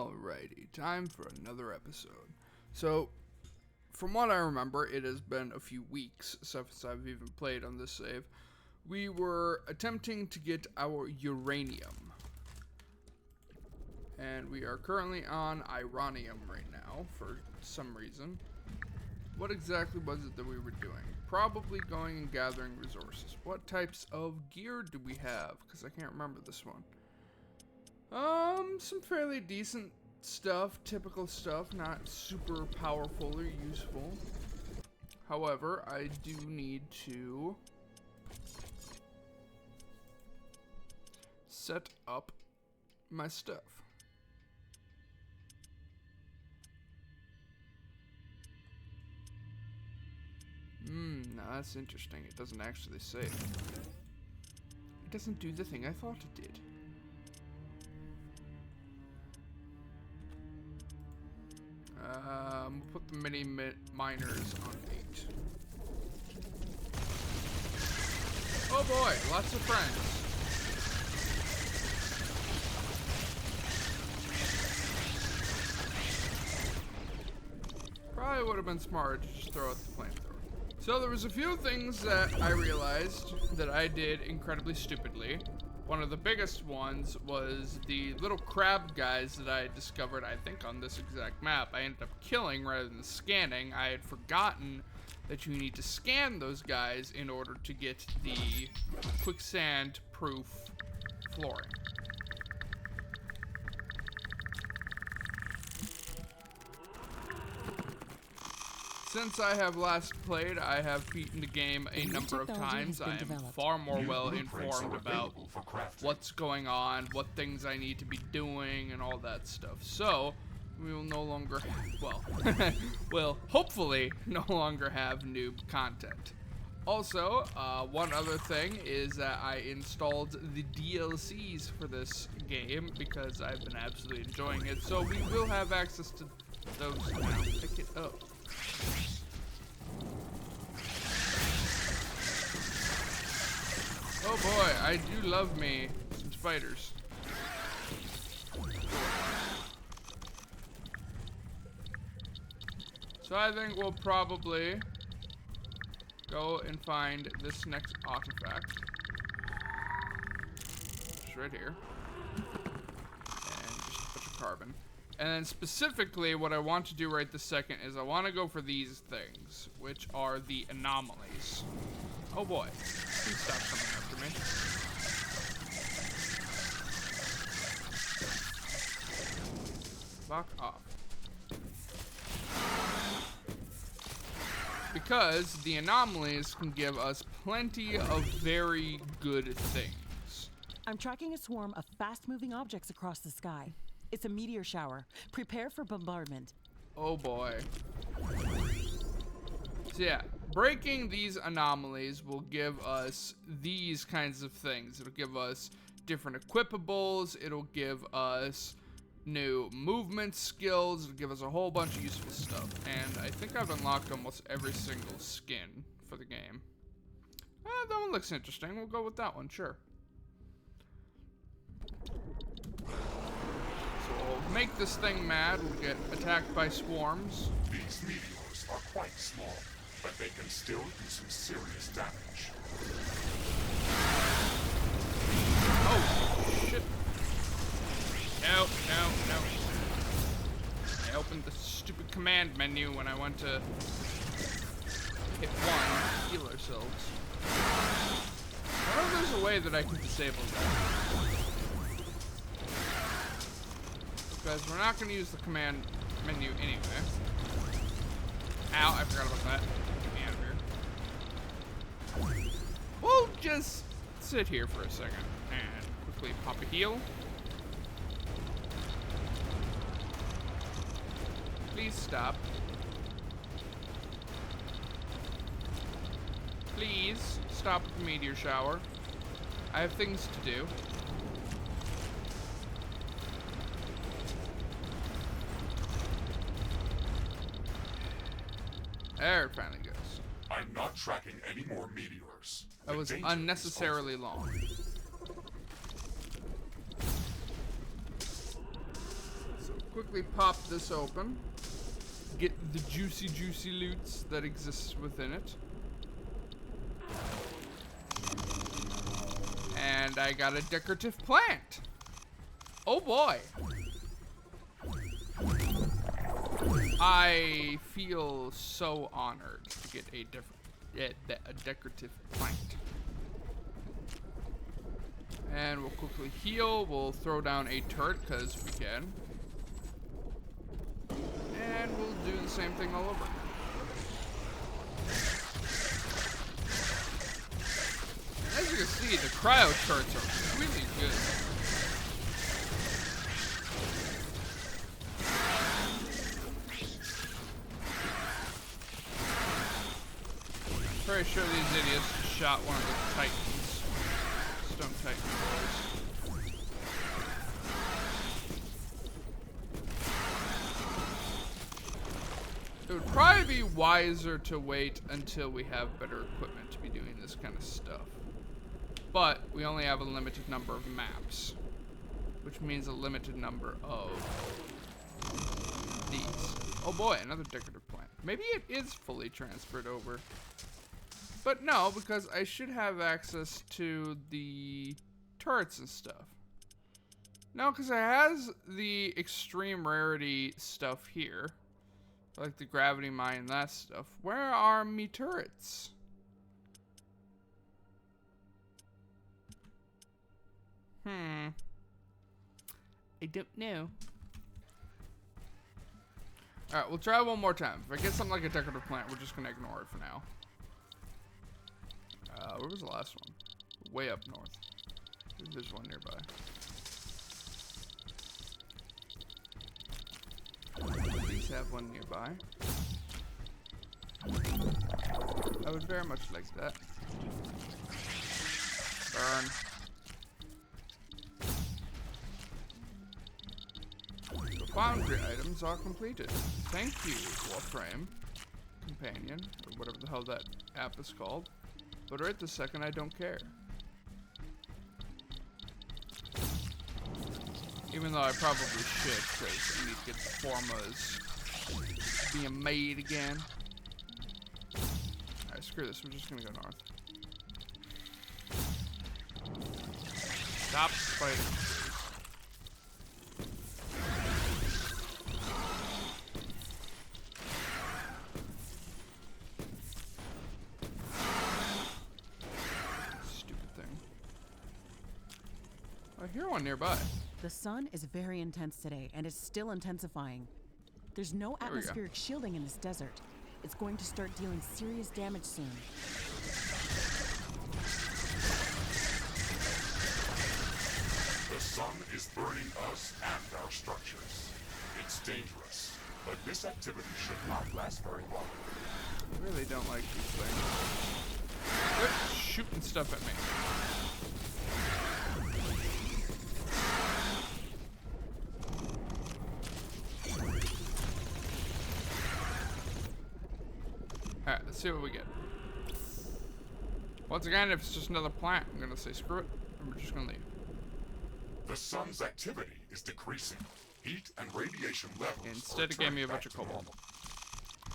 Alrighty, time for another episode. So, from what I remember, it has been a few weeks since I've even played on this save. We were attempting to get our uranium. And we are currently on ironium right now, for some reason. What exactly was it that we were doing? Probably going and gathering resources. What types of gear do we have? Because I can't remember this one. Some fairly decent stuff, typical stuff, not super powerful or useful. However, I do need to set up my stuff. Now that's interesting. It doesn't actually save. It doesn't do the thing I thought it did. Put the mini miners on 8. Oh boy, lots of friends. Probably would have been smart to just throw out the flamethrower. So there was a few things that I realized that I did incredibly stupidly. One of the biggest ones was the little crab guys that I had discovered, I think, on this exact map. I ended up killing rather than scanning. I had forgotten that you need to scan those guys in order to get the quicksand-proof flooring. Since I have last played, I have beaten the game a number of times. I am far more well informed about what's going on, what things I need to be doing, and all that stuff. So, we will no longer, will hopefully no longer have noob content. Also, one other thing is that I installed the DLCs for this game because I've been absolutely enjoying it. So we will have access to those now. Pick it up. Oh boy, I do love me some spiders. So I think we'll probably go and find this next artifact. It's right here. And just a bunch of carbon. And then specifically what I want to do right this second is I want to go for these things, which are the anomalies. Oh boy, please stop coming after me. Fuck off. Because the anomalies can give us plenty of very good things. I'm tracking a swarm of fast-moving objects across the sky. It's a meteor shower. Prepare for bombardment. Oh boy. So yeah, breaking these anomalies will give us these kinds of things. It'll give us different equipables. It'll give us new movement skills. It'll give us a whole bunch of useful stuff. And I think I've unlocked almost every single skin for the game. That one looks interesting. We'll go with that one, sure. Make this thing mad, we'll get attacked by swarms. These meteors are quite small, but they can still do some serious damage. Oh, shit. No. I opened the stupid command menu when I went to hit 1, heal ourselves. I wonder if there's a way that I can disable that. Because we're not going to use the command menu anyway. Ow, I forgot about that. Get me out of here. We'll just sit here for a second and quickly pop a heal. Please stop. Please stop the meteor shower. I have things to do. There it finally goes. I'm not tracking any more meteors. That was unnecessarily long. quickly pop this open. Get the juicy, juicy loots that exist within it. And I got a decorative plant. Oh boy. I feel so honored to get a decorative plant. And we'll quickly heal. We'll throw down a turret because we can. And we'll do the same thing all over. As you can see, the cryo turrets are really good. Pretty sure these idiots just shot one of the titans. Stone titan boys. It would probably be wiser to wait until we have better equipment to be doing this kind of stuff. But we only have a limited number of maps, which means a limited number of these. Oh boy, another decorative plant. Maybe it is fully transferred over. But no, because I should have access to the turrets and stuff. No, because it has the extreme rarity stuff here. Like the gravity mine and that stuff. Where are me turrets? I don't know. Alright, we'll try one more time. If I get something like a decorative plant, we're just gonna ignore it for now. Where was the last one? Way up north. There's one nearby. These have one nearby. I would very much like that. Burn. The foundry items are completed. Thank you, Warframe Companion, or whatever the hell that app is called. But right this second, I don't care. Even though I probably should, because I need to get the formulas being made again. Alright, screw this. We're just gonna go north. Stop fighting. Stupid thing. I hear one nearby. The sun is very intense today, and it's still intensifying. There's no There we go. atmospheric shielding in this desert. It's going to start dealing serious damage soon. The sun is burning us and our structures. It's dangerous, but this activity should not last very long. I really don't like these things. Quit shooting stuff at me. Alright, let's see what we get. Once again, if it's just another plant, I'm gonna say screw it, and we're just gonna leave. The sun's activity is decreasing. Heat and radiation levels. Instead, it gave me a bunch of cobalt.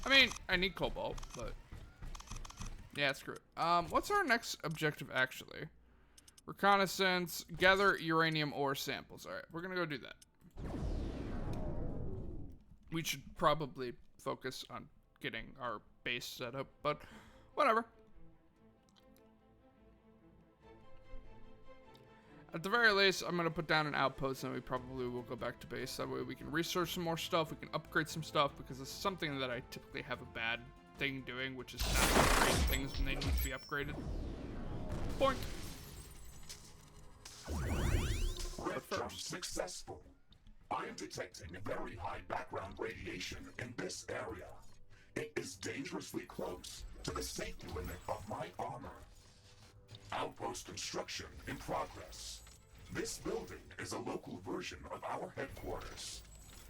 I mean, I need cobalt, but yeah, screw it. What's our next objective actually? Reconnaissance, gather uranium ore samples. Alright, we're gonna go do that. We should probably focus on getting our base set up, but whatever. At the very least, I'm gonna put down an outpost and we probably will go back to base. That way we can research some more stuff, we can upgrade some stuff, because it's something that I typically have a bad thing doing, which is not upgrade things when they need to be upgraded. Boink! Red jump successful. I am detecting very high background radiation in this area. It is dangerously close to the safety limit of my armor. Outpost construction in progress. This building is a local version of our headquarters.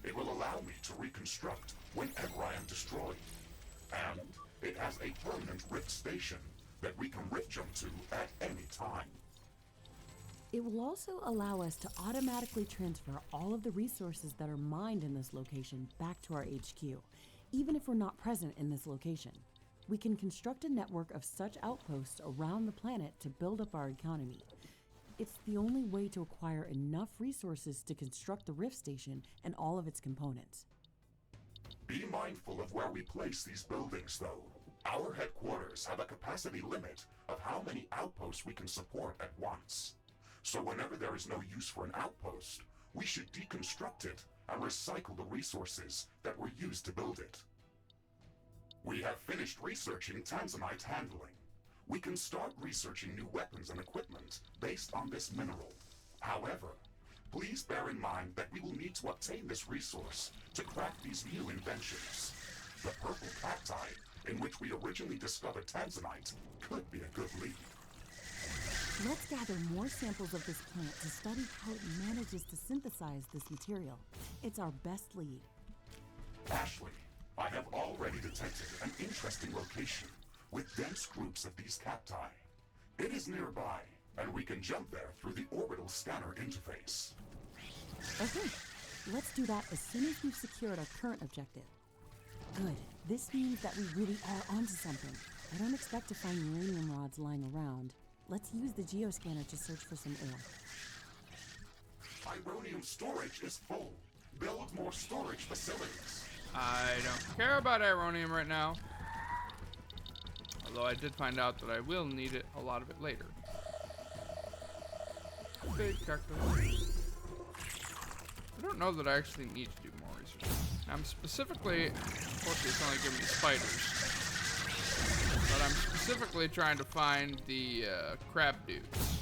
It will allow me to reconstruct whenever I am destroyed. And it has a permanent rift station that we can rift jump to at any time. It will also allow us to automatically transfer all of the resources that are mined in this location back to our HQ, even if we're not present in this location. We can construct a network of such outposts around the planet to build up our economy. It's the only way to acquire enough resources to construct the Rift Station and all of its components. Be mindful of where we place these buildings, though. Our headquarters have a capacity limit of how many outposts we can support at once. So whenever there is no use for an outpost, we should deconstruct it and recycle the resources that were used to build it. We have finished researching tanzanite handling. We can start researching new weapons and equipment based on this mineral. However, please bear in mind that we will need to obtain this resource to craft these new inventions. The purple cacti, in which we originally discovered tanzanite, could be a good lead. Let's gather more samples of this plant to study how it manages to synthesize this material. It's our best lead. Ashley, I have already detected an interesting location with dense groups of these cacti. It is nearby, and we can jump there through the orbital scanner interface. Okay, let's do that as soon as we've secured our current objective. Good. This means that we really are onto something. I don't expect to find uranium rods lying around. Let's use the geoscanner to search for some ore. Ironium storage is full. Build more storage facilities. I don't care about ironium right now. Although I did find out that I will need it, a lot of it later. Big cactus. I don't know that I actually need to do more research. I'm specifically, unfortunately it's only giving me spiders. But I'm specifically trying to find the crab dudes.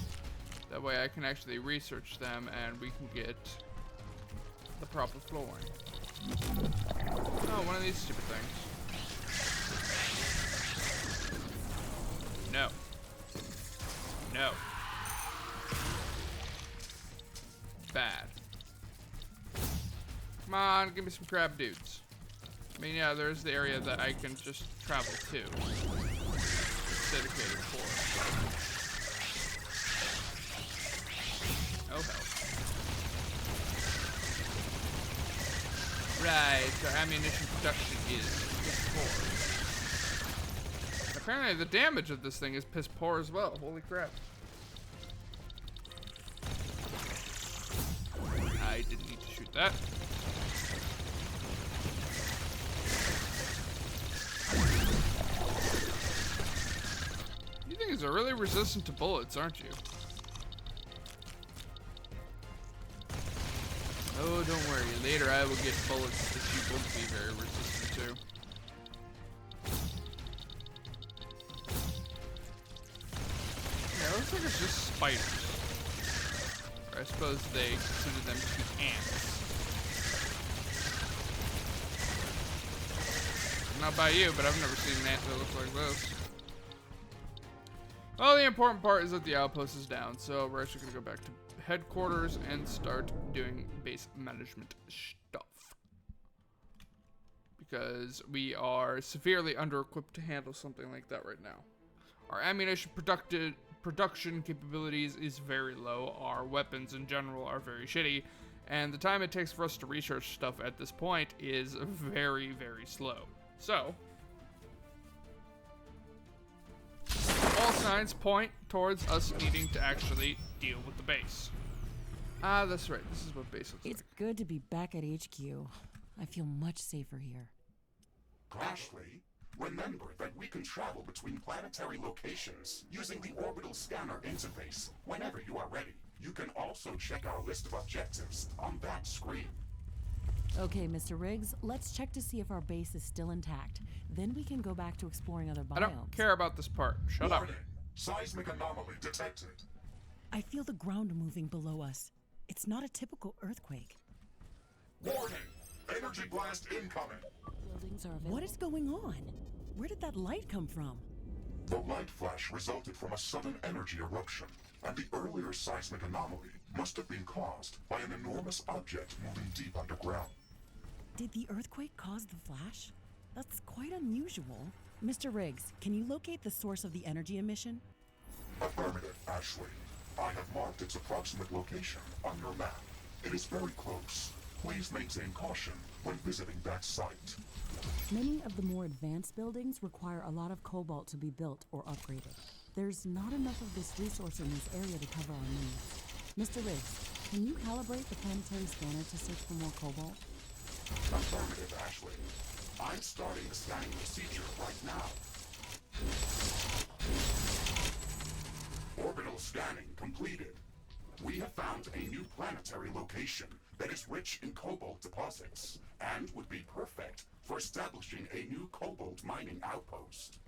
That way I can actually research them and we can get the proper flooring. Oh, one of these stupid things. No. No. Bad. Come on, give me some crab dudes. I mean, yeah, there's the area that I can just travel to. It's dedicated for. Oh, hell. Right, so ammunition production is piss poor. Apparently the damage of this thing is piss poor as well. Holy crap. I didn't need to shoot that. You things are really resistant to bullets, aren't you? Oh, don't worry. Later I will get bullets that you won't be very resistant to. Yeah, it looks like it's just spiders. Or I suppose they consider them to be ants. Not by you, but I've never seen an ant that looks like this. Well, the important part is that the outpost is down, so we're actually going to go back to headquarters and start doing base management stuff. Because we are severely under-equipped to handle something like that right now. Our ammunition production capabilities is very low, our weapons in general are very shitty, and the time it takes for us to research stuff at this point is very, very slow. So, all signs point towards us needing to actually deal with the base. Ah, that's right. This is what base looks like. It's good to be back at HQ. I feel much safer here. Ashley, remember that we can travel between planetary locations using the orbital scanner interface whenever you are ready. You can also check our list of objectives on that screen. Okay, Mr. Riggs, let's check to see if our base is still intact. Then we can go back to exploring other biomes. I don't care about this part. Shut up. Warning. Seismic anomaly detected. I feel the ground moving below us. It's not a typical earthquake. Warning. Energy blast incoming. Buildings are available. What is going on? Where did that light come from? The light flash resulted from a sudden energy eruption, and the earlier seismic anomaly must have been caused by an enormous object moving deep underground. Did the earthquake cause the flash? That's quite unusual. Mr. Riggs, can you locate the source of the energy emission? Affirmative, Ashley. I have marked its approximate location on your map. It is very close. Please maintain caution when visiting that site. Many of the more advanced buildings require a lot of cobalt to be built or upgraded. There's not enough of this resource in this area to cover our needs. Mr. Riggs, can you calibrate the planetary scanner to search for more cobalt? Affirmative, Ashley. I'm starting the scanning procedure right now. Orbital scanning completed. We have found a new planetary location that is rich in cobalt deposits and would be perfect for establishing a new cobalt mining outpost.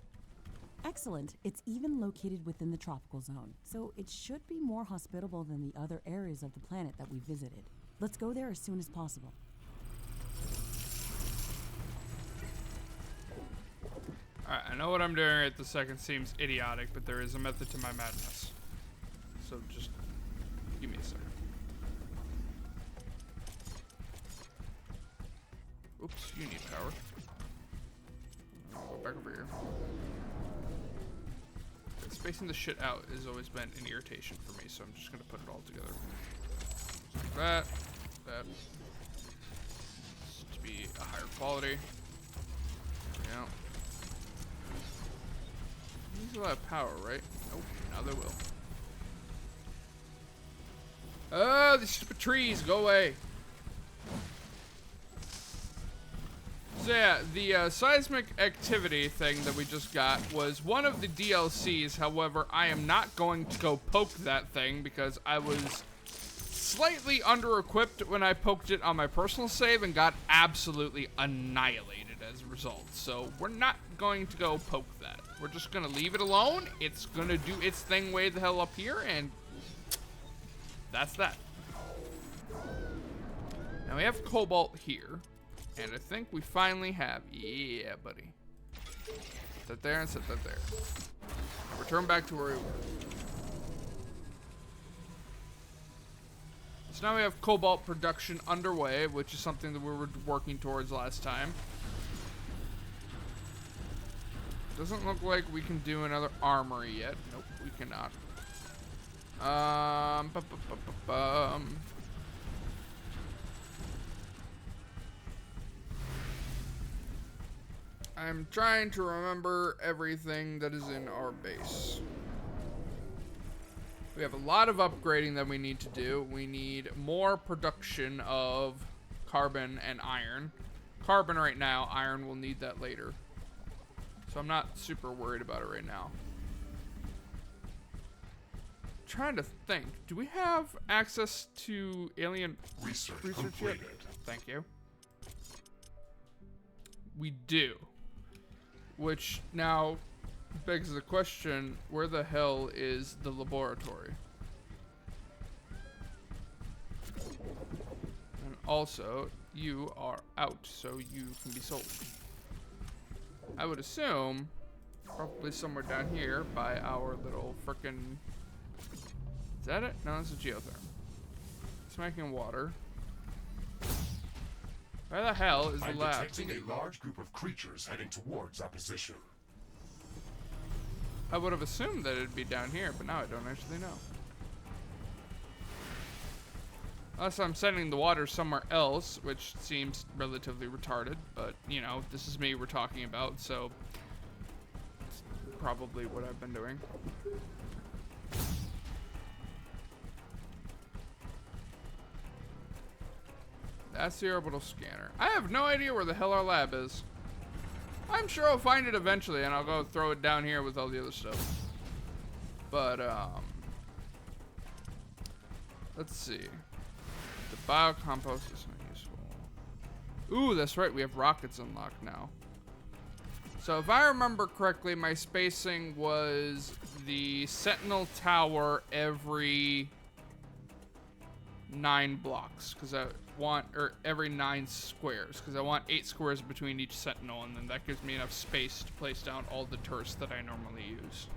Excellent. It's even located within the tropical zone, so it should be more hospitable than the other areas of the planet that we visited. Let's go there as soon as possible. Alright, I know what I'm doing right this second seems idiotic, but there is a method to my madness. So just give me a second. Oops, you need power. I'll go back over here. Spacing the shit out has always been an irritation for me, so I'm just gonna put it all together. That. Just to be a higher quality. Yeah. These will have power, right? Nope, now they will. Oh, these stupid trees, go away. So yeah, the seismic activity thing that we just got was one of the DLCs. However, I am not going to go poke that thing because I was slightly under-equipped when I poked it on my personal save and got absolutely annihilated as a result. So we're not going to go poke that. We're just going to leave it alone. It's going to do its thing way the hell up here, and that's that. Now we have cobalt here. And I think we finally have, yeah, buddy. Set that there and set that there. Return back to where we were. So now we have cobalt production underway, which is something that we were working towards last time. Doesn't look like we can do another armory yet. Nope, we cannot. I'm trying to remember everything that is in our base. We have a lot of upgrading that we need to do. We need more production of carbon and iron. Carbon right now, iron will need that later. So I'm not super worried about it right now. I'm trying to think, do we have access to alien research yet? Thank you. We do. Which now begs the question, where the hell is the laboratory? And also, you are out, so you can be sold. I would assume probably somewhere down here by our little frickin'... Is that it? No, it's a geotherm. It's making water. Where the hell is the lab? I'm detecting a large group of creatures heading towards our position. I would have assumed that it'd be down here, but now I don't actually know. Unless I'm sending the water somewhere else, which seems relatively retarded, but, you know, this is me we're talking about, so it's probably what I've been doing. That's the orbital scanner. I have no idea where the hell our lab is. I'm sure I'll find it eventually, and I'll go throw it down here with all the other stuff. But, let's see. The biocompost is not useful. Ooh, that's right. We have rockets unlocked now. So if I remember correctly, my spacing was the Sentinel Tower every 9 blocks, because I want, or every 9 squares, because I want 8 squares between each Sentinel, and then that gives me enough space to place down all the turrets that I normally use.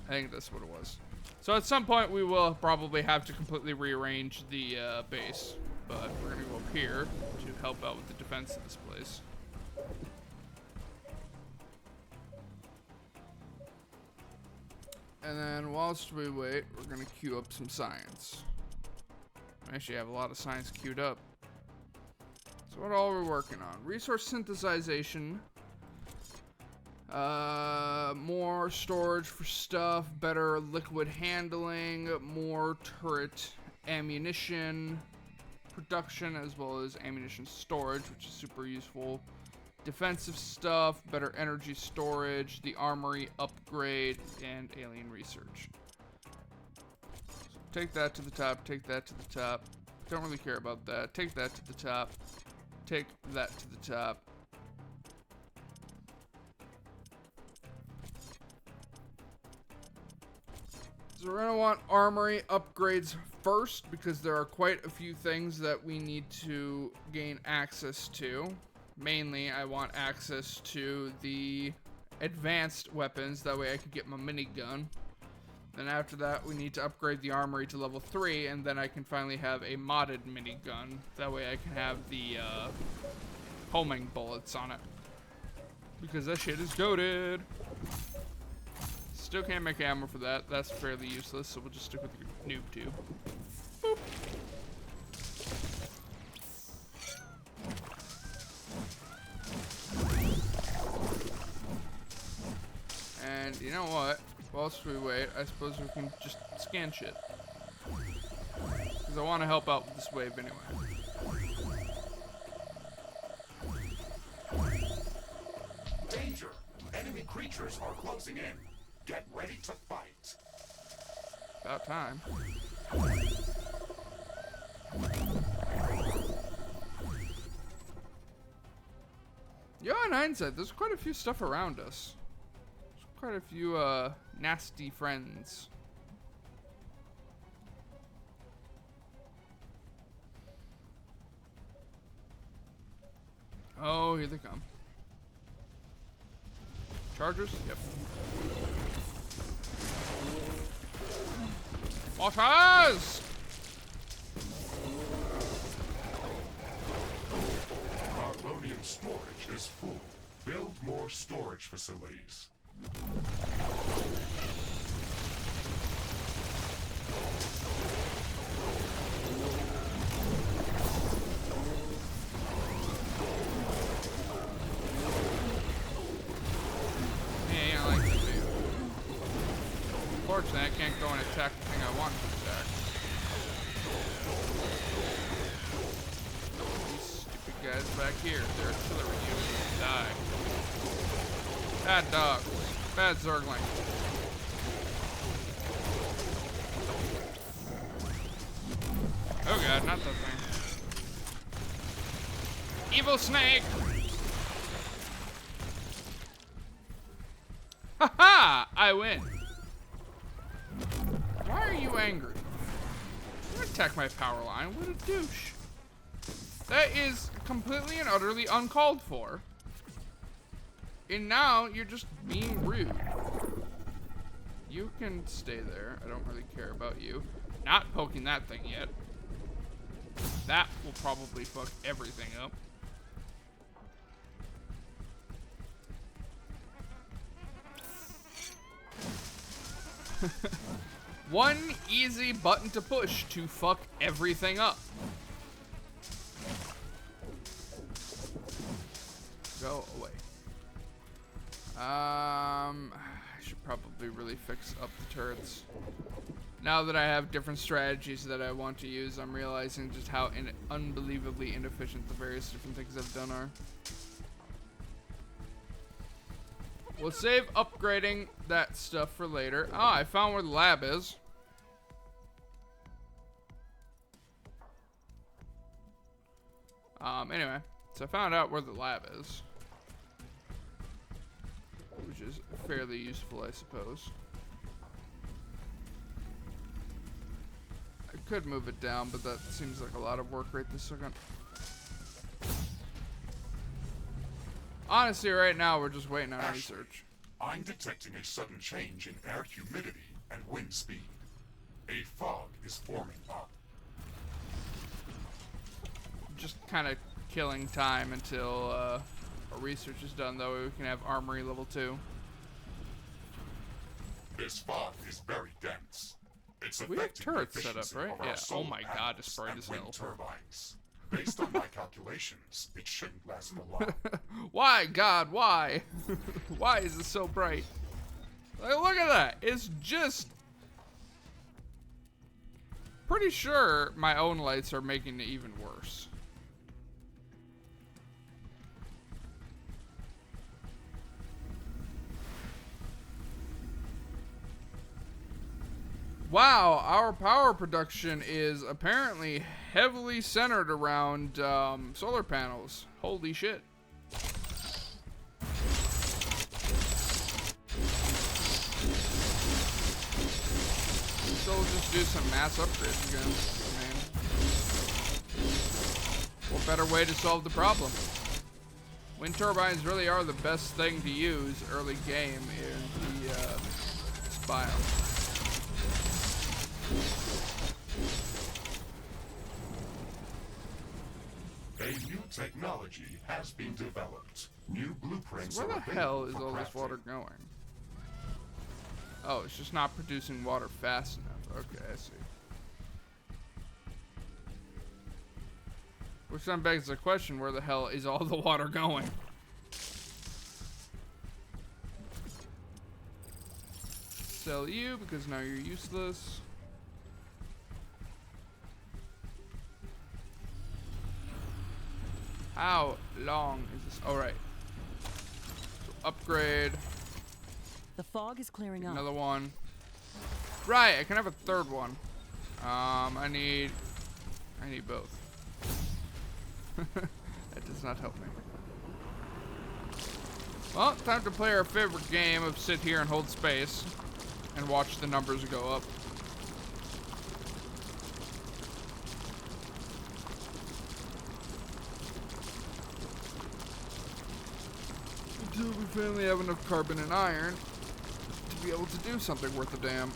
I think that's what it was. So at some point we will probably have to completely rearrange the base, but we're gonna go up here to help out with the defense of this place. And then whilst we wait, we're gonna queue up some science. I actually have a lot of science queued up. So what all are we working on? Resource synthesization. More storage for stuff, better liquid handling, more turret ammunition production, as well as ammunition storage, which is super useful. Defensive stuff, better energy storage, the armory upgrade, and alien research. So take that to the top, take that to the top. Don't really care about that. Take that to the top. Take that to the top. So we're gonna want armory upgrades first, because there are quite a few things that we need to gain access to. Mainly, I want access to the advanced weapons, that way I can get my minigun. Then after that, we need to upgrade the armory to level 3, and then I can finally have a modded minigun. That way I can have the homing bullets on it. Because that shit is goated. Still can't make ammo for that. That's fairly useless, so we'll just stick with the noob tube. Boop. And you know what? Whilst we wait, I suppose we can just scan shit. Because I want to help out with this wave anyway. Danger! Enemy creatures are closing in. Get ready to fight. About time. Yeah, in hindsight, there's quite a few stuff around us. There's quite a few nasty friends. Oh, here they come. Chargers? Yep. Mortars! Our Lonium storage is full. Build more storage facilities. Yeah, I like that dude. Unfortunately, I can't go and attack the thing I want to attack. These stupid guys back here, they're artillery units. Die. Bad dogs. Bad Zergling. Oh god, not that thing. Evil snake! Haha! I win. Why are you angry? Don't attack my power line. What a douche. That is completely and utterly uncalled for. And now you're just being rude. You can stay there. I don't really care about you. Not poking that thing yet. That will probably fuck everything up. One easy button to push to fuck everything up. Go away. I should probably really fix up the turrets. Now that I have different strategies that I want to use, I'm realizing just how unbelievably inefficient the various different things I've done are. We'll save upgrading that stuff for later. Oh, I found where the lab is. Anyway, so I found out where the lab is. Which is fairly useful, I suppose. I could move it down, but that seems like a lot of work right this second. Honestly, right now, we're just waiting on research. I'm detecting a sudden change in air humidity and wind speed. A fog is forming up. Just kind of killing time until our research is done, though we can have armory level 2. This fog is very dense. It's We have affecting turrets the set up, efficiency right? of our Yeah. Oh solar my god, panels it's bright and as wind hell. turbines. Based on my calculations, it shouldn't last for long. Why, God, why? Why is it so bright? Like, look at that. It's just... Pretty sure my own lights are making it even worse. Wow, our power production is apparently heavily centered around solar panels. Holy shit. So we'll just do some mass upgrades again. I mean, what better way to solve the problem? Wind turbines really are the best thing to use early game in the this biome. A new technology has been developed. New blueprints So where are the hell is available all for this water crafting. going? Oh, it's just not producing water fast enough. Okay, I see. Which then begs the question, where the hell is all the water going? Sell you, because now you're useless. How long is this? All right. So upgrade. The fog is clearing up. Another one. Right, I can have a third one. I need both. That does not help me. Well, time to play our favorite game of sit here and hold space and watch the numbers go up. Until we finally have enough carbon and iron to be able to do something worth a damn.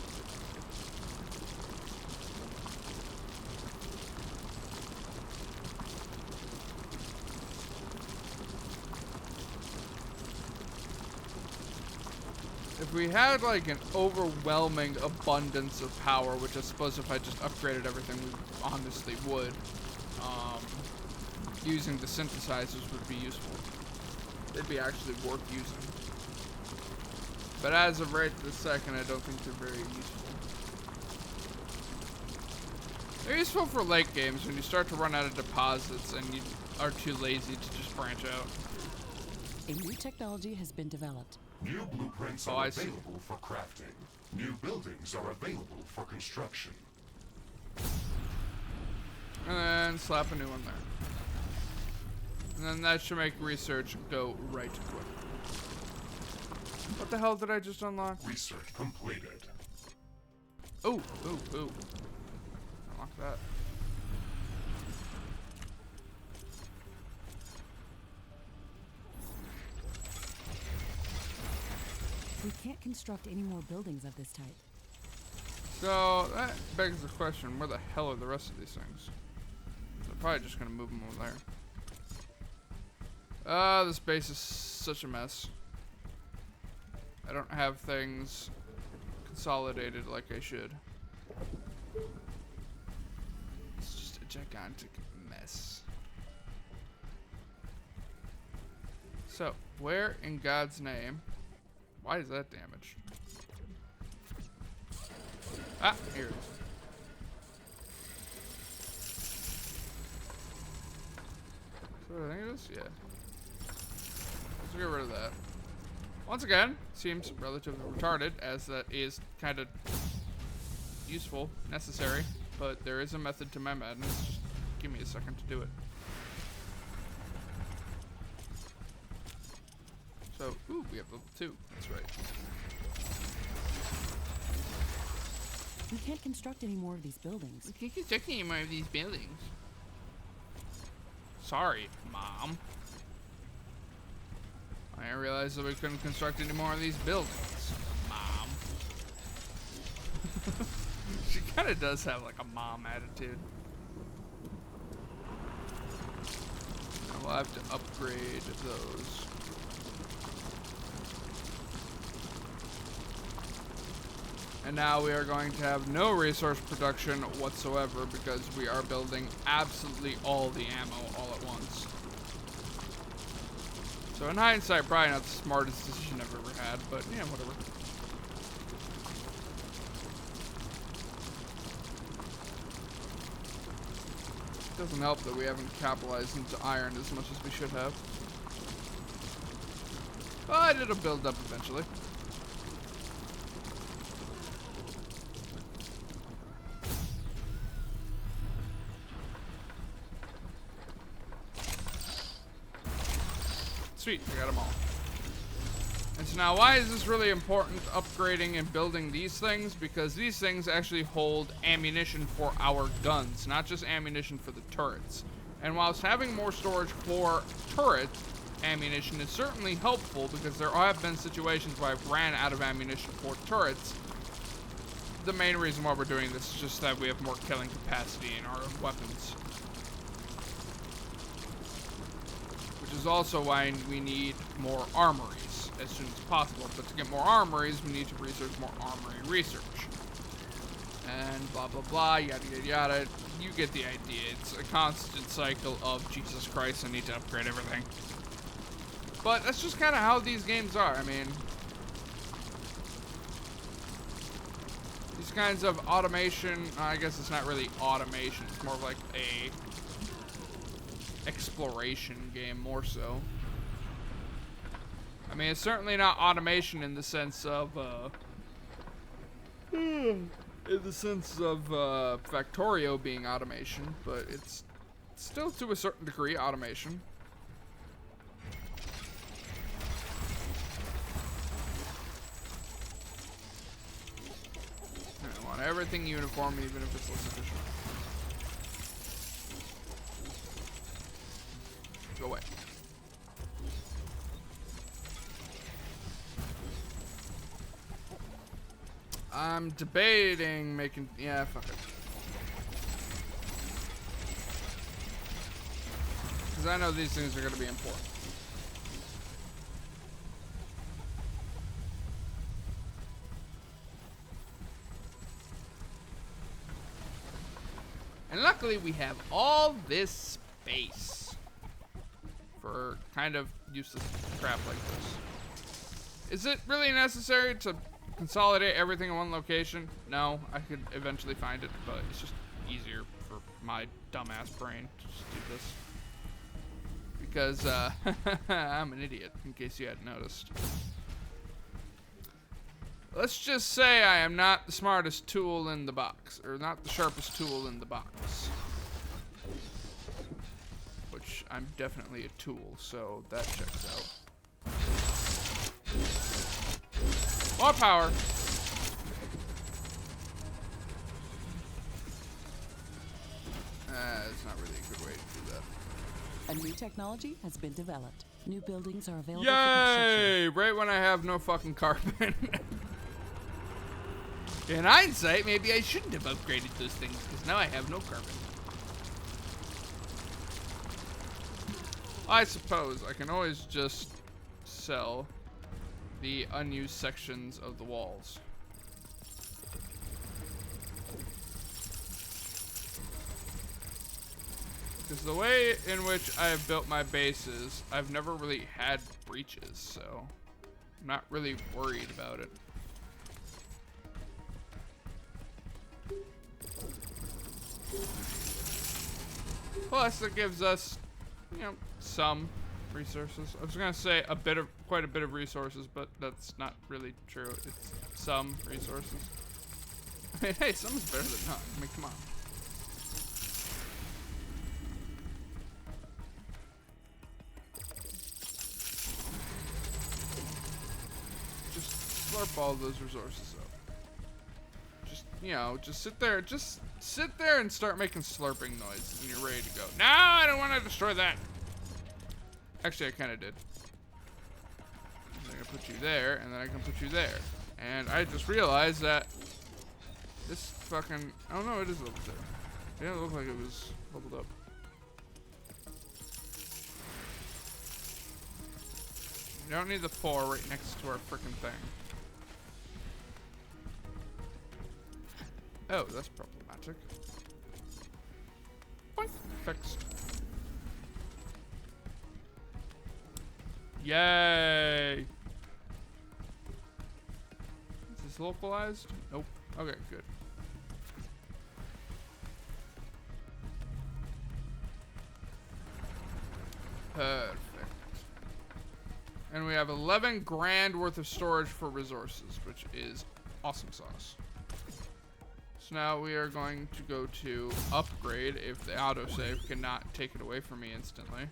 If we had like an overwhelming abundance of power, which I suppose if I just upgraded everything we honestly would, using the synthesizers would be useful. They'd be actually worth using. But as of right this second, I don't think they're very useful. They're useful for late games when you start to run out of deposits and you are too lazy to just branch out. A new technology has been developed. New blueprints Oh, are I see. available for crafting. New buildings are available for construction. And then slap a new one there. And then that should make research go right quick. What the hell did I just unlock? Research completed. Ooh, ooh, ooh. Unlock that. We can't construct any more buildings of this type. So that begs the question, where the hell are the rest of these things? They're probably just gonna move them over there. This base is such a mess. I don't have things consolidated like I should. It's just a gigantic mess. So, where in God's name? Why is that damaged? Ah, here it is. So I think it is? Yeah. Let's get rid of that. Once again, seems relatively retarded, as that is kind of useful, necessary, but there is a method to my madness. Just give me a second to do it. So, ooh, we have level 2. That's right. We can't construct any more of these buildings. We can't construct any more of these buildings. Sorry, Mom. I didn't realize that we couldn't construct any more of these buildings, Mom. She kind of does have like a mom attitude. And we'll have to upgrade those. And now we are going to have no resource production whatsoever because we are building absolutely all the ammo all at once. So in hindsight, probably not the smartest decision I've ever had, but yeah, whatever. It doesn't help that we haven't capitalized into iron as much as we should have. But it'll build up eventually. Sweet, we got them all. And so now, why is this really important, upgrading and building these things? Because these things actually hold ammunition for our guns, not just ammunition for the turrets. And whilst having more storage for turret ammunition is certainly helpful, because there have been situations where I've ran out of ammunition for turrets, the main reason why we're doing this is just that we have more killing capacity in our weapons. Which is also why we need more armories as soon as possible. But to get more armories, we need to research more armory research. And blah, blah, blah, yada, yada, yada. You get the idea. It's a constant cycle of, Jesus Christ, I need to upgrade everything. But that's just kind of how these games are. I mean, these kinds of automation, I guess it's not really automation. It's more of like a exploration game, more so. I mean, it's certainly not automation in the sense of Factorio being automation, but it's still to a certain degree automation. I want everything uniform, even if it's less efficient. Go away. I'm debating making... Yeah, fuck it. Because I know these things are going to be important. And luckily we have all this space for kind of useless crap like this. Is it really necessary to consolidate everything in one location? No, I could eventually find it, but it's just easier for my dumbass brain to just do this. Because I'm an idiot, in case you hadn't noticed. Let's just say I am not the smartest tool in the box, or not the sharpest tool in the box. Which I'm definitely a tool, so that checks out. More power. It's not really a good way to do that. A new technology has been developed. New buildings are available Yay! for construction. Right when I have no fucking carbon. In hindsight, maybe I shouldn't have upgraded those things, because now I have no carbon. I suppose I can always just sell the unused sections of the walls. Because the way in which I have built my bases, I've never really had breaches, so I'm not really worried about it. Plus, it gives us, you know, some resources. I was gonna say quite a bit of resources, but that's not really true. It's some resources. I mean, hey, some is better than none. I mean, come on. Just slurp all those resources up. Just, you know, just sit there and start making slurping noises and you're ready to go. No, I don't want to destroy that. Actually, I kind of did. I can put you there, and then I can put you there. And I just realized that this fucking... Oh no, it is level 2. It didn't look like it was leveled up. You don't need the 4 right next to our freaking thing. Oh, that's problematic. Boink. Fixed. Yay! Is this localized? Nope. Okay, good. Perfect. And we have 11 grand worth of storage for resources, which is awesome sauce. So now we are going to go to upgrade if the autosave cannot take it away from me instantly.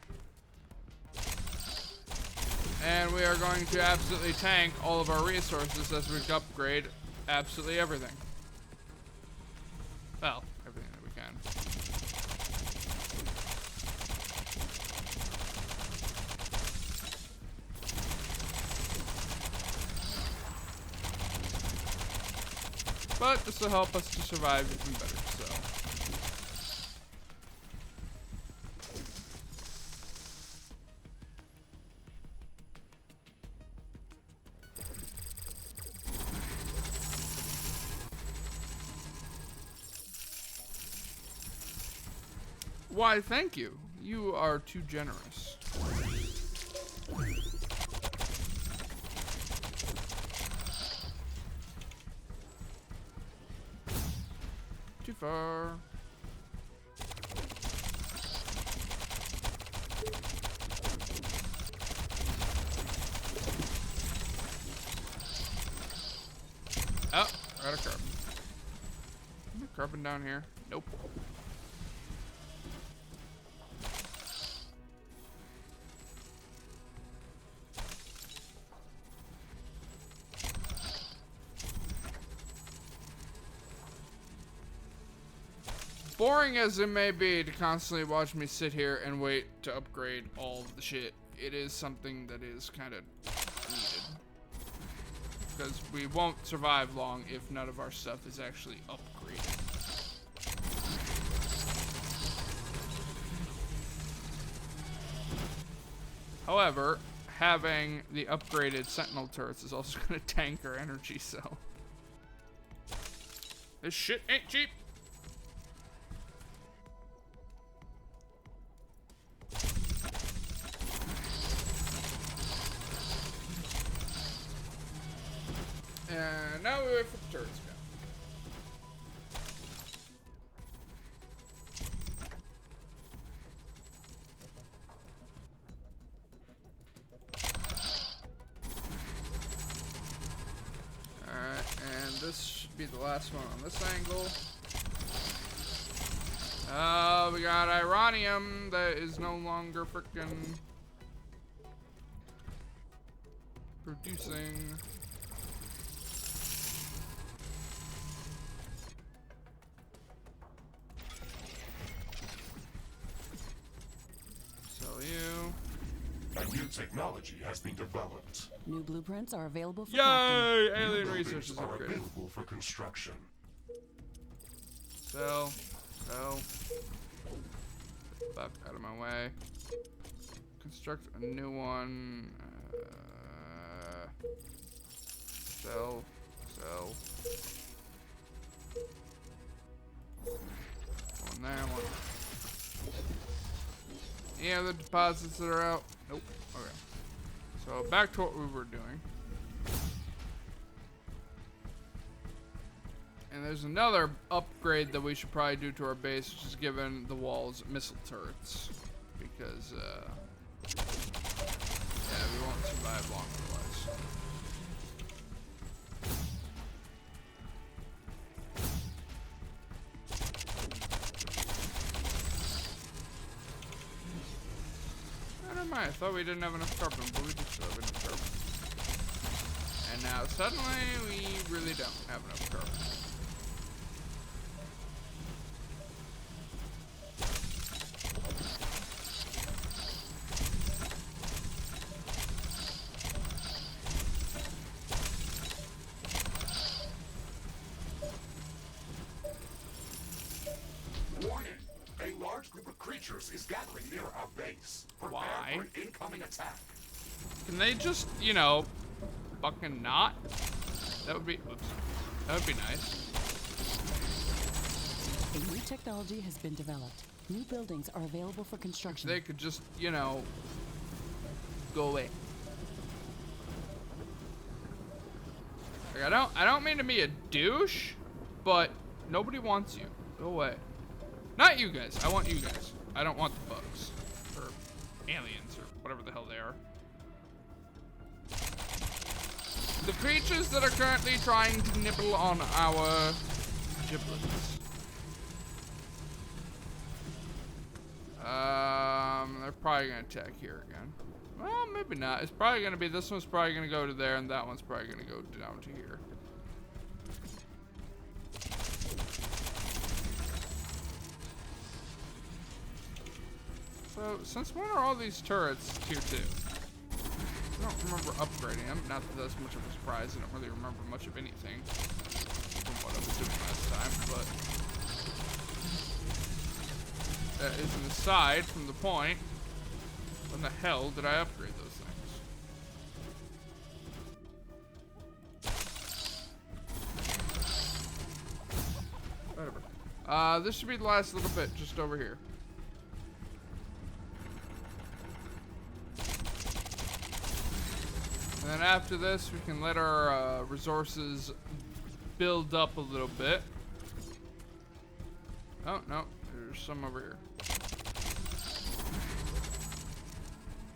And we are going to absolutely tank all of our resources as we upgrade absolutely everything. Well, everything that we can. But this will help us to survive even better, so. Why, thank you. You are too generous. Too far. Oh, got a carbon. Is there carbon down here? Nope. Boring as it may be to constantly watch me sit here and wait to upgrade all of the shit, it is something that is kind of needed. Because we won't survive long if none of our stuff is actually upgraded. However, having the upgraded sentinel turrets is also going to tank our energy, so. This shit ain't cheap. And now we wait for the turrets to go. Alright, and this should be the last one on this angle. Oh, we got Ironium that is no longer frickin' producing. Technology has been developed. New blueprints are available for Yay! crafting. Alien research is are upgraded. available for construction. Sell. Sell. Fuck out of my way. Construct a new one. Sell. Sell. One there, one. Any other deposits that are out? Nope. Okay. So back to what we were doing. And there's another upgrade that we should probably do to our base, which is giving the walls missile turrets. Because, yeah, we won't survive long otherwise. Never mind, I thought we didn't have enough carbon, but we do still have enough carbon. And now suddenly we really don't have enough carbon. Is gathering near our base. Prepare Why? for an incoming attack. Can they just, you know, fucking not? That would be, oops. That would be nice. A new technology has been developed. New buildings are available for construction. They could just, you know, go away. Like, I don't mean to be a douche, but nobody wants you. Go away. Not you guys. I want you guys. I don't want the bugs. Or aliens, or whatever the hell they are. The creatures that are currently trying to nibble on our giblets. They're probably gonna attack here again. Well, maybe not. It's probably gonna be, this one's probably gonna go to there, and that one's probably gonna go down to here. So, since when are all these turrets tier 2? I don't remember upgrading them. Not that that's much of a surprise. I don't really remember much of anything from what I was doing last time, but that is an aside from the point. When the hell did I upgrade those things? Whatever. This should be the last little bit, just over here. And then after this, we can let our resources build up a little bit. Oh, no. There's some over here.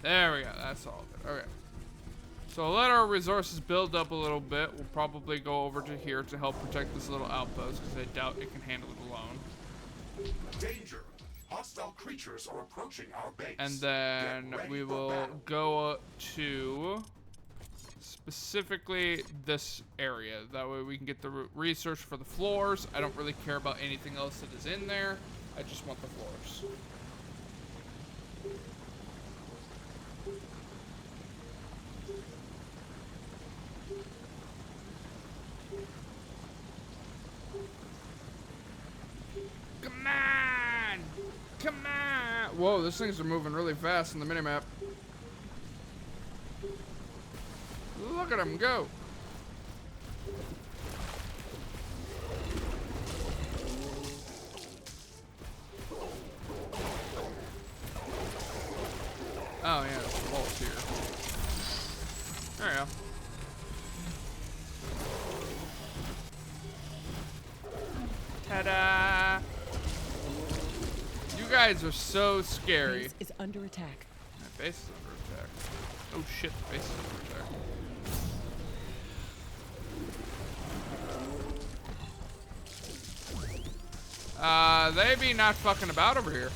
There we go. That's all of it. Okay. So let our resources build up a little bit. We'll probably go over to here to help protect this little outpost, because I doubt it can handle it alone. Danger! Hostile creatures are approaching our base. And then we will go to specifically this area. That way we can get the research for the floors. I don't really care about anything else that is in there. I just want the floors. Come on! Come on! Whoa, those things are moving really fast in the minimap. Look at them go! Oh yeah, there's a vault here. There you go. Ta-da! You guys are so scary. Base is under attack. My base is under attack. Oh shit, the base is under attack. They be not fucking about over here.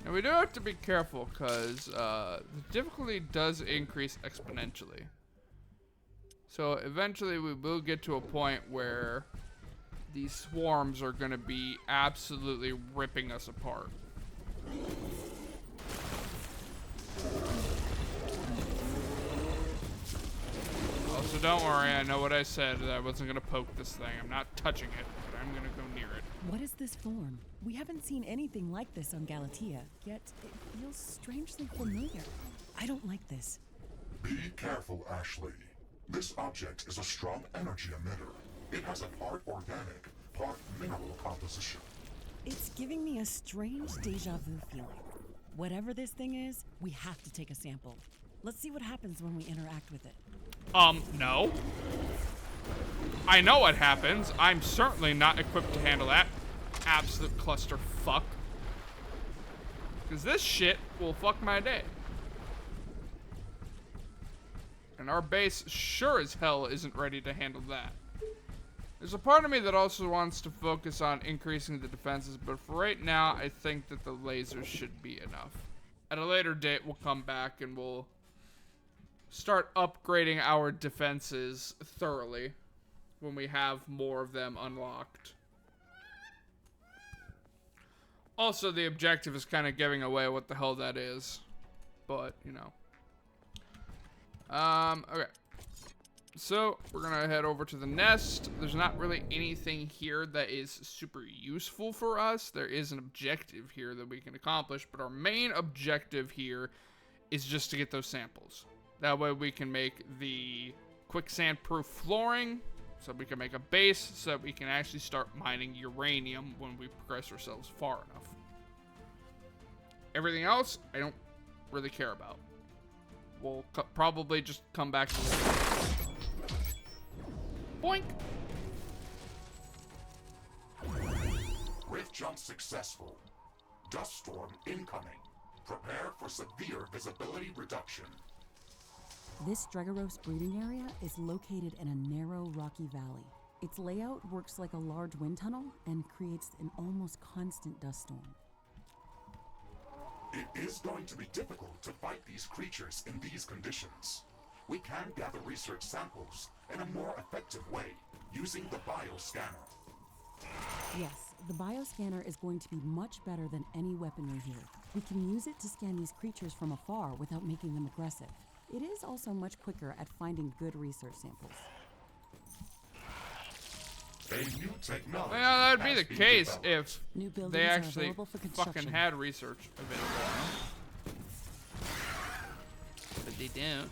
Now we do have to be careful, because the difficulty does increase exponentially. So eventually we will get to a point where these swarms are going to be absolutely ripping us apart. Also, don't worry, I know what I said, that I wasn't going to poke this thing. I'm not touching it, but I'm going to go near it. What is this form? We haven't seen anything like this on Galatea, yet it feels strangely familiar. I don't like this. Be careful, Ashley. This object is a strong energy emitter. It has a part organic, part mineral composition. It's giving me a strange deja vu feeling. Whatever this thing is, we have to take a sample. Let's see what happens when we interact with it. No. I know what happens. I'm certainly not equipped to handle that. Absolute clusterfuck. Because this shit will fuck my day. And our base sure as hell isn't ready to handle that. There's a part of me that also wants to focus on increasing the defenses, but for right now, I think that the lasers should be enough. At a later date, we'll come back and we'll start upgrading our defenses thoroughly when we have more of them unlocked. Also, the objective is kind of giving away what the hell that is, but, you know. Okay. So we're gonna head over to the nest. There's not really anything here that is super useful for us. There is an objective here that we can accomplish, but our main objective here is just to get those samples. That way we can make the quicksand-proof flooring, so we can make a base, so that we can actually start mining uranium when we progress ourselves far enough. Everything else, I don't really care about. We'll probably just come back to boink. Rift jump successful. Dust storm incoming. Prepare for severe visibility reduction. This Dregaros breeding area is located in a narrow, rocky valley. Its layout works like a large wind tunnel and creates an almost constant dust storm. It is going to be difficult to fight these creatures in these conditions. We can gather research samples in a more effective way using the bioscanner. Yes, the bioscanner is going to be much better than any weaponry here. We can use it to scan these creatures from afar without making them aggressive. It is also much quicker at finding good research samples. A new technology. Well, that'd be has the been case developed. if New buildings they are actually available for fucking construction. had research available. But they don't.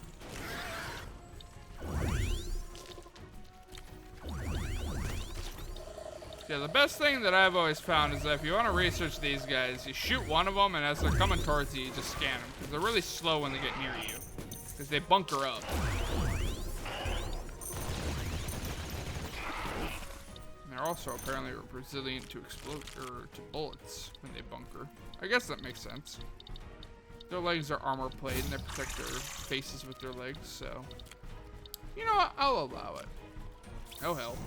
Yeah, the best thing that I've always found is that if you want to research these guys, you shoot one of them, and as they're coming towards you, you just scan them. Because they're really slow when they get near you. Because they bunker up. And they're also apparently resilient to to bullets when they bunker. I guess that makes sense. Their legs are armor plate, and they protect their faces with their legs, so... You know what? I'll allow it. Oh, hell.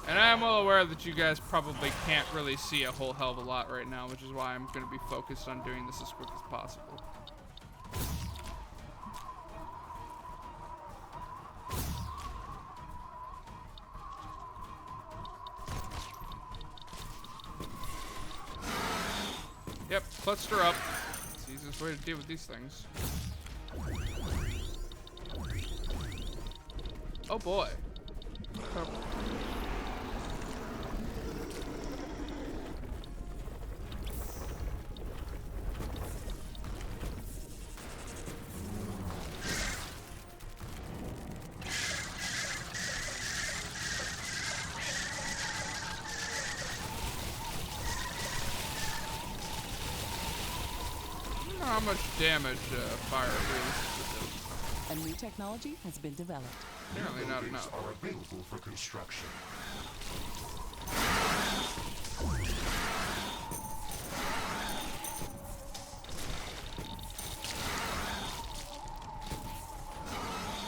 And I am well aware that you guys probably can't really see a whole hell of a lot right now, which is why I'm going to be focused on doing this as quick as possible. Yep, cluster up. It's the easiest way to deal with these things. Oh boy. How much damage fire really does. A new technology has been developed. Apparently not enough. Are available for construction.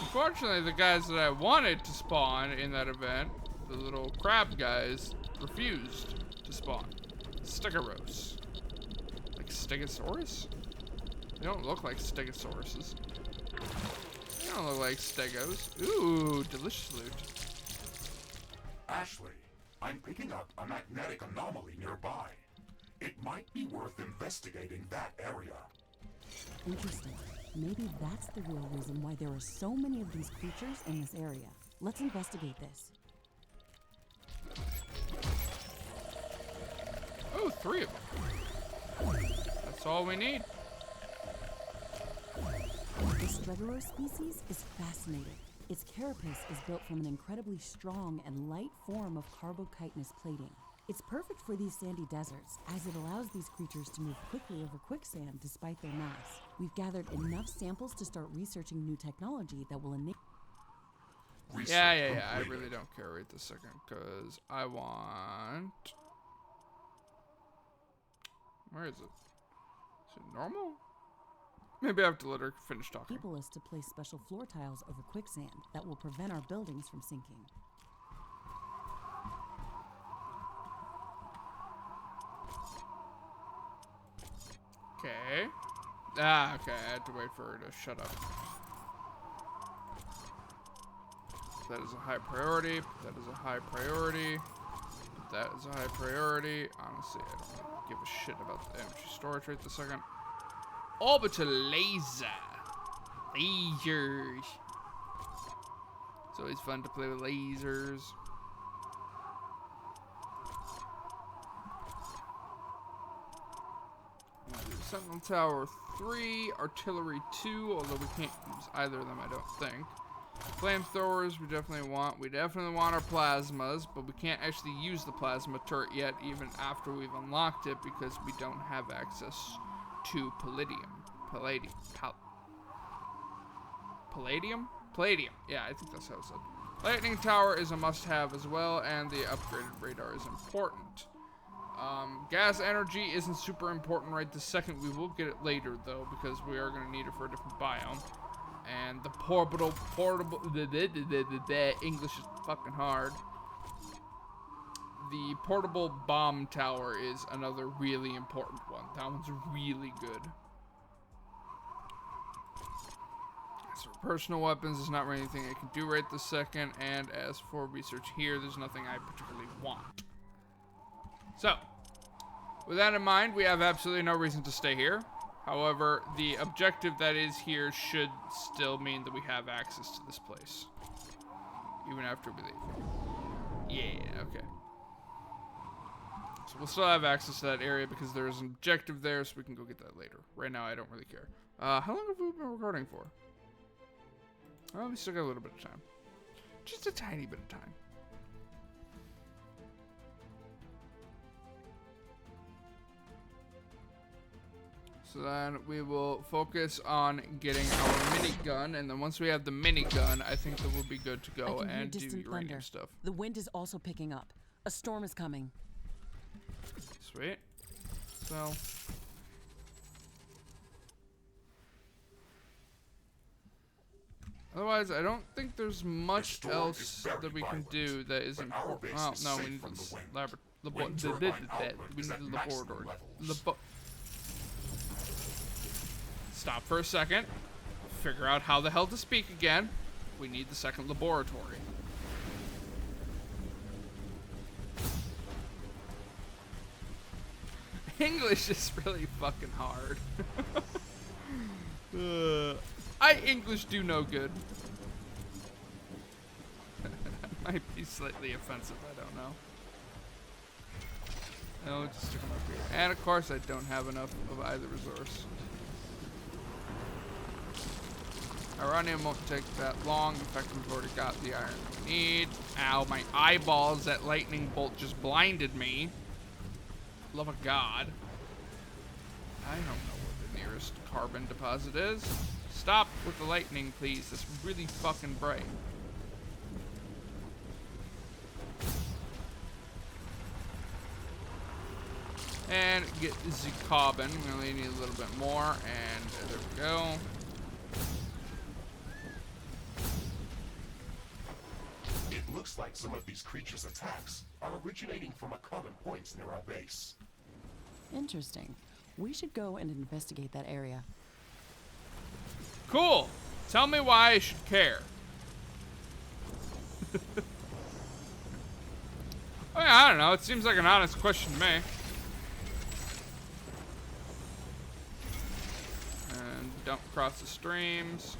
Unfortunately, the guys that I wanted to spawn in that event, the little crab guys, refused to spawn. Stegosaurus. Like Stegosaurus? They don't look like Stegosauruses. They don't look like Stegos. Ooh, delicious loot. Ashley, I'm picking up a magnetic anomaly nearby. It might be worth investigating that area. Interesting. Maybe that's the real reason why there are so many of these creatures in this area. Let's investigate this. Oh, 3 of them. That's all we need. This Dregaros species is fascinating. Its carapace is built from an incredibly strong and light form of carbochitinous plating. It's perfect for these sandy deserts, as it allows these creatures to move quickly over quicksand despite their mass. We've gathered enough samples to start researching new technology that will enable... Yeah. I really don't care right this second, because I want... Where is it? Is it normal? Maybe I have to let her finish talking. enable us to place special floor tiles over quicksand that will prevent our buildings from sinking. Okay. Okay, I had to wait for her to shut up. That is a high priority. That is a high priority. that as a high priority. Honestly, I don't really give a shit about the energy storage right this second. Orbital laser. Lasers. It's always fun to play with lasers. Sentinel Tower 3, Artillery 2, although we can't use either of them, I don't think. Flamethrowers we definitely want. We definitely want our plasmas, but we can't actually use the plasma turret yet, even after we've unlocked it, because we don't have access to palladium. Palladium? Yeah, I think that's how it's said. Lightning Tower is a must-have as well, and the upgraded radar is important. Gas energy isn't super important right this second. We will get it later, though, because we are going to need it for a different biome. And the portable, English is fucking hard. The portable bomb tower is another really important one. That one's really good. As for personal weapons, there's not really anything I can do right this second. And as for research here, there's nothing I particularly want. So, with that in mind, we have absolutely no reason to stay here. However, the objective that is here should still mean that we have access to this place. Even after we leave. Yeah, okay. So we'll still have access to that area because there's an objective there, so we can go get that later. Right now, I don't really care. How long have we been recording for? Oh, we still got a little bit of time. Just a tiny bit of time. So then we will focus on getting our minigun, and then once we have the minigun, I think that we'll be good to go and do uranium stuff. The wind is also picking up. A storm is coming. Sweet. So otherwise, I don't think there's much else that we can do that is important. Oh, no, we need the laboratory. We need the laboratory. Stop for a second. Figure out how the hell to speak again. We need the second laboratory. English is really fucking hard. English do no good. Might be slightly offensive, I don't know. No, just stick them up here. And of course I don't have enough of either resource. Iranium won't take that long. In fact, we've already got the iron we need. Ow, my eyeballs, that lightning bolt just blinded me. Love of God. I don't know what the nearest carbon deposit is. Stop with the lightning, please. It's really fucking bright. And get the carbon. We only need a little bit more. And there we go. It looks like some of these creatures' attacks are originating from a common point near our base. Interesting. We should go and investigate that area. Cool. Tell me why I should care. Oh, yeah, I don't know. It seems like an honest question to me. And dump across the streams.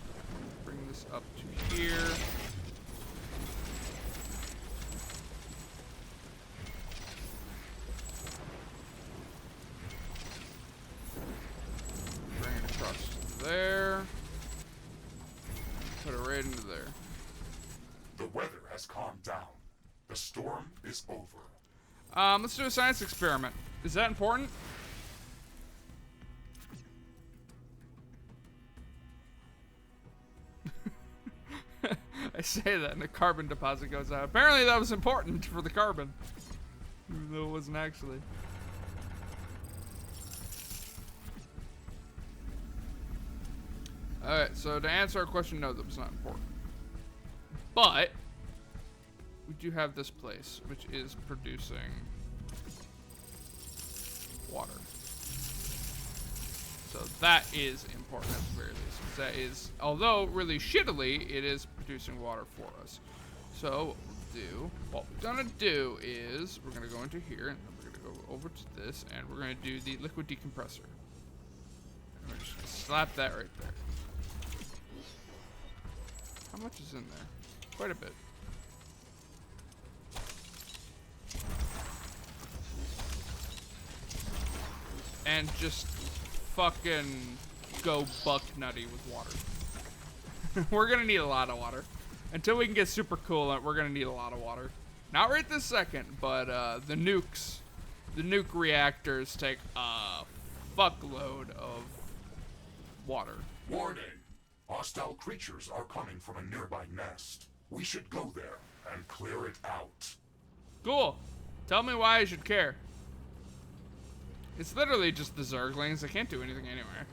Bring this up to here. Bring it across to there. Put it right into there. The weather has calmed down. The storm is over. Let's do a science experiment. Is that important? I say that and the carbon deposit goes out. Apparently that was important for the carbon. Even though it wasn't actually. Alright, so to answer our question, no, that was not important. But we do have this place, which is producing water. So that is important at the very least. 'Cause that is, although really shittily, it is producing water for us. So do, is we're gonna go into here, and we're gonna go over to this, and we're gonna do the liquid decompressor. And we're just gonna slap that right there. How much is in there? Quite a bit. And just fucking go buck nutty with water. We're gonna need a lot of water. Until we can get super coolant, we're gonna need a lot of water. Not right this second, but the nuke reactors take a fuckload of water. Warning! Hostile creatures are coming from a nearby nest. We should go there and clear it out. Cool. Tell me why I should care. It's literally just the Zerglings. I can't do anything anyway.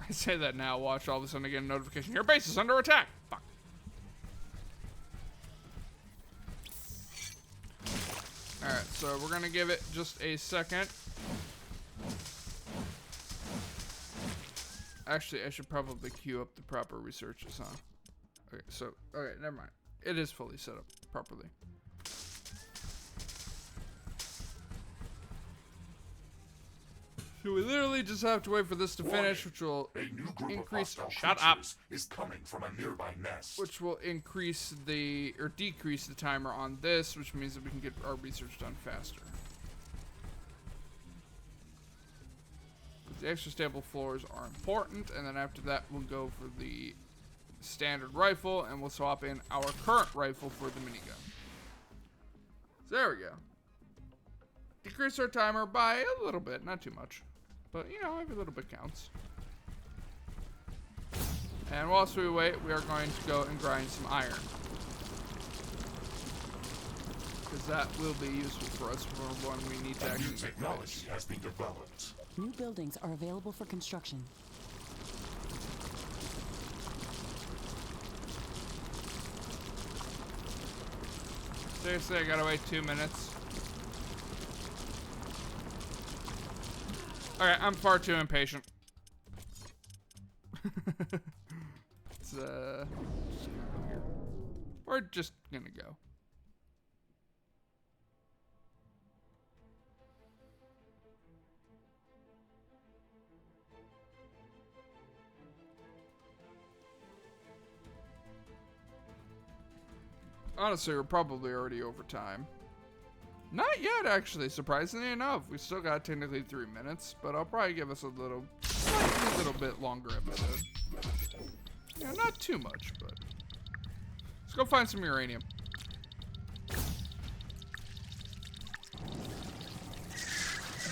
I say that now, watch all of a sudden I get a notification. Your base is under attack! Fuck. Alright, so we're gonna give it just a second. Actually, I should probably queue up the proper researches, huh? Okay, so, okay, never mind. It is fully set up properly. So we literally just have to wait for this to finish, which will increase. Shut up. Is coming from a nearby nest. Which will increase the or decrease the timer on this, which means that we can get our research done faster. The extra stable floors are important, and then after that we'll go for the standard rifle, and we'll swap in our current rifle for the minigun. So there we go. Decrease our timer by a little bit, not too much. But, you know, every little bit counts. And whilst we wait, we are going to go and grind some iron. Because that will be useful for us for when we need to actually... New technology has been developed. New buildings are available for construction. Seriously, I gotta wait 2 minutes. Alright, I'm far too impatient. It's, just gonna go here. We're just gonna go. Honestly, we're probably already over time. Not yet, actually, surprisingly enough. We still got technically 3 minutes, but I'll probably give us a slightly little bit longer episode. Yeah, not too much, but... Let's go find some uranium.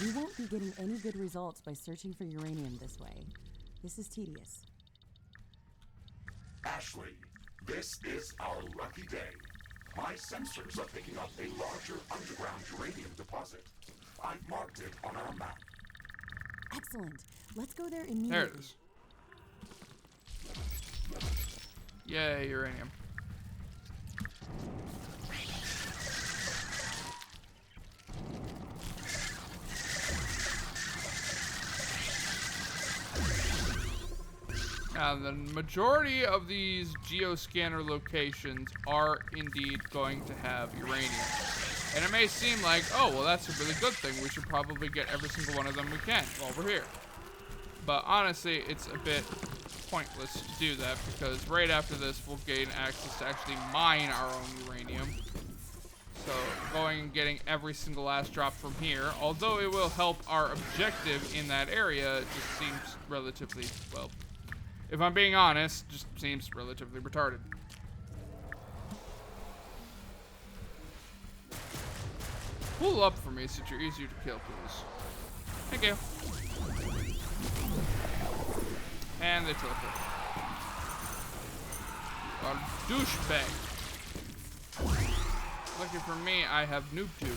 We won't be getting any good results by searching for uranium this way. This is tedious. Ashley, this is our lucky day. My sensors are picking up a larger underground uranium deposit. I've marked it on our map. Excellent. Let's go there immediately. There it is. Yay, uranium. Now, the majority of these geoscanner locations are indeed going to have uranium. And it may seem like, oh, well, that's a really good thing. We should probably get every single one of them we can while we're here. But honestly, it's a bit pointless to do that because right after this, we'll gain access to actually mine our own uranium. So going and getting every single last drop from here, although it will help our objective in that area, it just seems relatively, well, if I'm being honest, just seems relatively retarded. Pull up for me so you're easier to kill, please. Thank you. And they teleport. A douchebag. Lucky for me, I have noob tube.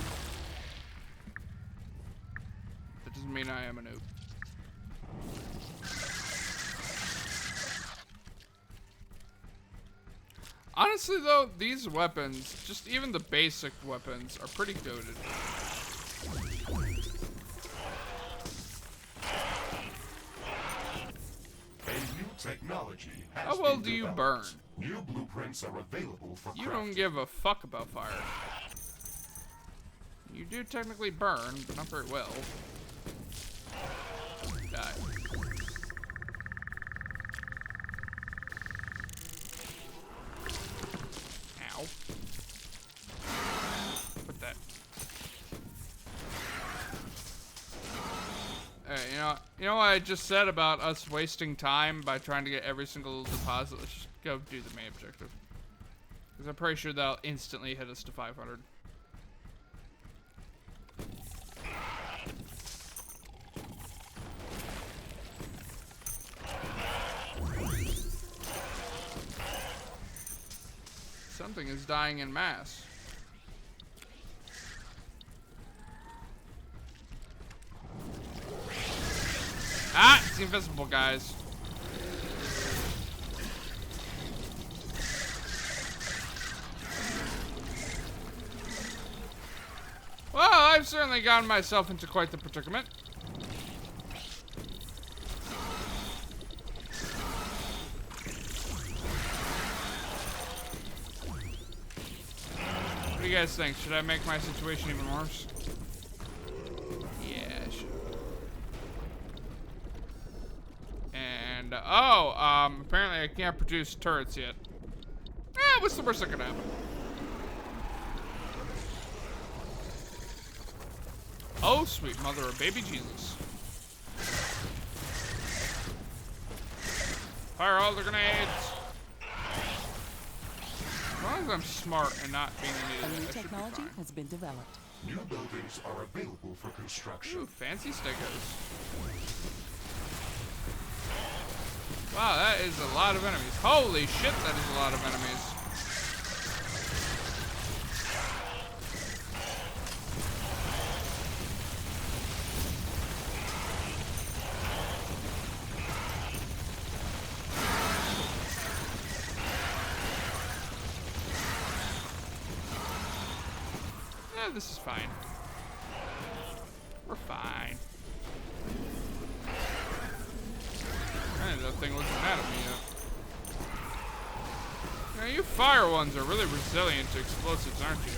That doesn't mean I am a noob. Honestly, though, these weapons, just even the basic weapons, are pretty goated. A new technology has How well been do you developed. burn? New blueprints are available for You crafting. don't give a fuck about fire. You do technically burn, but not very well. Die. Ow. Put that. Alright, you know what I just said about us wasting time by trying to get every single deposit? Let's just go do the main objective. Because I'm pretty sure that'll instantly hit us to 500. Something is dying in mass. Ah, it's invisible, guys. Well, I've certainly gotten myself into quite the predicament. What do you guys think? Should I make my situation even worse? Yeah, I should. And, apparently I can't produce turrets yet. What's the worst that could happen? Oh, sweet mother of baby Jesus. Fire all the grenades. As long as I'm smart and not being an A idiot, new I should be technology fine. has been developed. New buildings are available for construction. Ooh, fancy stickers. Wow, that is a lot of enemies. Holy shit, that is a lot of enemies. This is fine. We're fine. That thing wasn't mad at me yet. Now, you fire ones are really resilient to explosives, aren't you?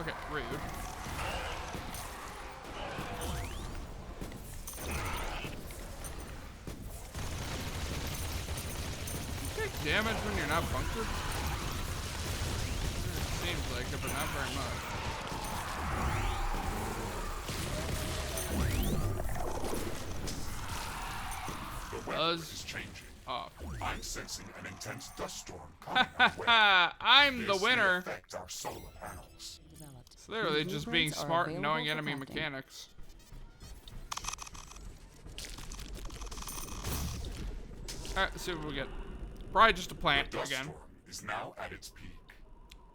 Okay, rude. Damage when you're not bunkered? It seems like it, but not very much. The weather is changing. Off. I'm sensing an intense dust storm coming our way. I'm the This may winner. affect our solar panels. Developed. It's literally New just being blueprints are smart and knowing available for enemy crafting. mechanics. Alright, let's see what we get. Probably just a plant The dust again. storm is now at its peak.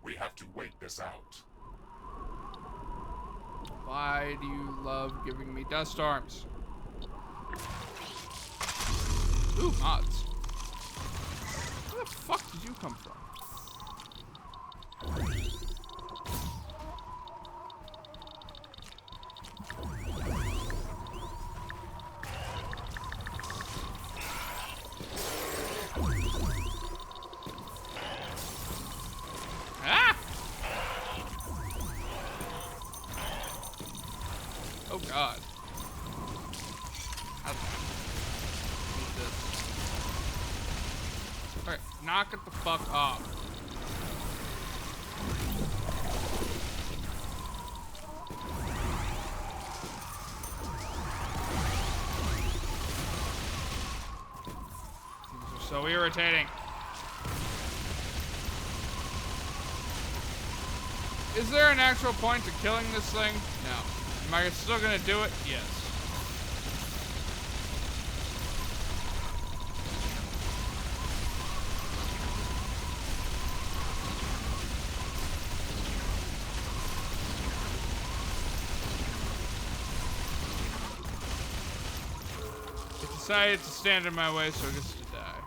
We have to wait this out. Why do you love giving me dust storms? Ooh, mods. Where the fuck did you come from? Ah! Oh god. Need this. Alright, knock it the fuck off. These are so irritating. Is there an actual point to killing this thing? No. Am I still gonna do it? Yes. It decided to stand in my way, so it gets to die.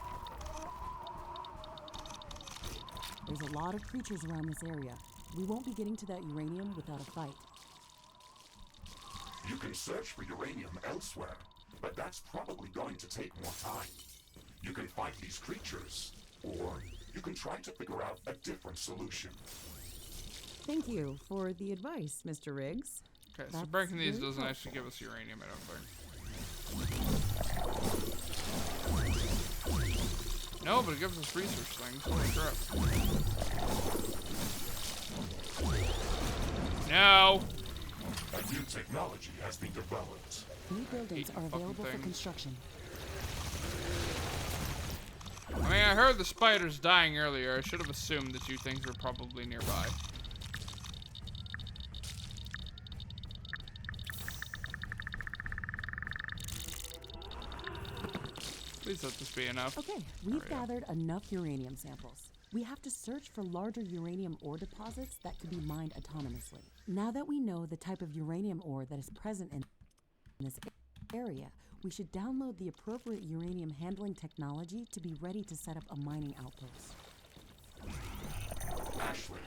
There's a lot of creatures around this area. We won't be getting to that uranium without a fight. You can search for uranium elsewhere, but that's probably going to take more time. You can fight these creatures, or you can try to figure out a different solution. Thank you for the advice, Mr. Riggs. Okay, so breaking these doesn't actually give us uranium, I don't think. No, but it gives us research things. Holy crap. No! A new technology has been developed. New buildings are available for construction. I mean, I heard the spiders dying earlier. I should have assumed that you things were probably nearby. Please let this be enough. Okay, we've gathered enough uranium samples. We have to search for larger uranium ore deposits that could be mined autonomously. Now that we know the type of uranium ore that is present in this area, we should download the appropriate uranium handling technology to be ready to set up a mining outpost. Ashley,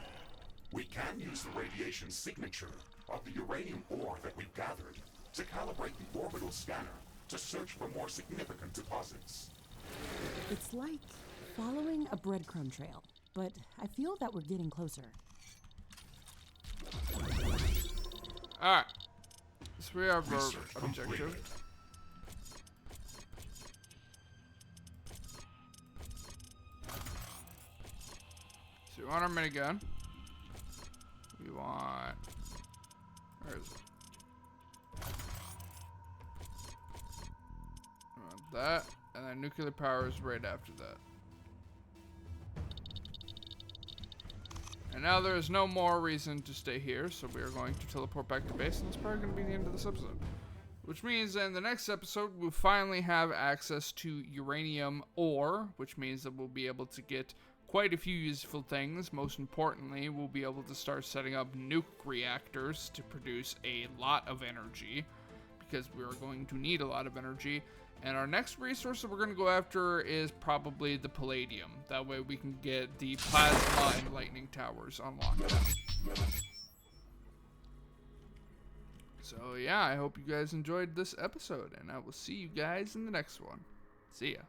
we can use the radiation signature of the uranium ore that we've gathered to calibrate the orbital scanner to search for more significant deposits. It's like following a breadcrumb trail, but I feel that we're getting closer. Alright. So we have our objective. So we want our minigun. We want... Where is it? We want that. And then nuclear power is right after that. And now there is no more reason to stay here, so we are going to teleport back to base, and that's probably going to be the end of this episode. Which means in the next episode, we'll finally have access to uranium ore, which means that we'll be able to get quite a few useful things. Most importantly, we'll be able to start setting up nuke reactors to produce a lot of energy, because we are going to need a lot of energy. And our next resource that we're going to go after is probably the palladium. That way we can get the plasma and lightning towers unlocked. So yeah, I hope you guys enjoyed this episode, and I will see you guys in the next one. See ya.